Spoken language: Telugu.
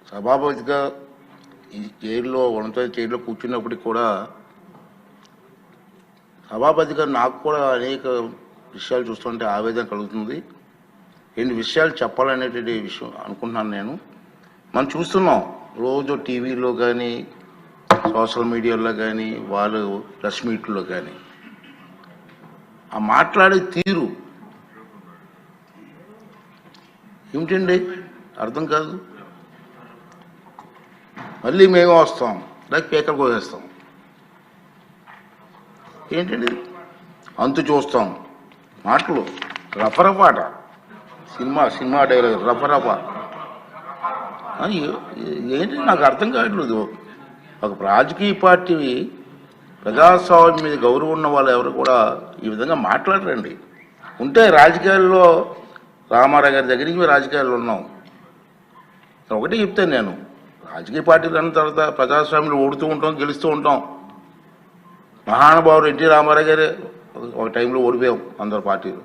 సభాపతిగా ఈ చైర్లో ఉన్నత చైర్లో కూర్చున్నప్పటికి కూడా సభాపతిగా నాకు కూడా అనేక విషయాలు చూస్తుంటే ఆవేదన కలుగుతుంది. ఎన్ని విషయాలు చెప్పాలనేటువంటి విషయం అనుకుంటున్నాను నేను. మనం చూస్తున్నాం రోజు టీవీలో కానీ సోషల్ మీడియాలో కానీ వాళ్ళు ప్రెస్ మీట్లో కానీ ఆ మాట్లాడే తీరు ఏమిటండి అర్థం కాదు. మళ్ళీ మేము వస్తాం లేక పేకలు కోసేస్తాం. ఏంటండి అంతు చూస్తాం మాటలు రఫరఫాట సినిమా డైలాగ్ రఫరఫా ఏంటి నాకు అర్థం కావట్లేదు. ఒక రాజకీయ పార్టీ ప్రజాస్వామ్యం మీద గౌరవం ఉన్న వాళ్ళు ఎవరు కూడా ఈ విధంగా మాట్లాడరండి. ఉంటే రాజకీయాల్లో రామారావు గారి దగ్గర నుంచి రాజకీయాల్లో ఉన్నాం. ఒకటే చెప్తాను నేను, రాజకీయ పార్టీలు అన్న తర్వాత ప్రజాస్వామ్యంలో ఓడుతూ ఉంటాం, గెలుస్తూ ఉంటాం. మహానుభావుడు ఎన్టీ రామారావు గారే ఒక టైంలో ఓడిపోయాం అందరు పార్టీలు.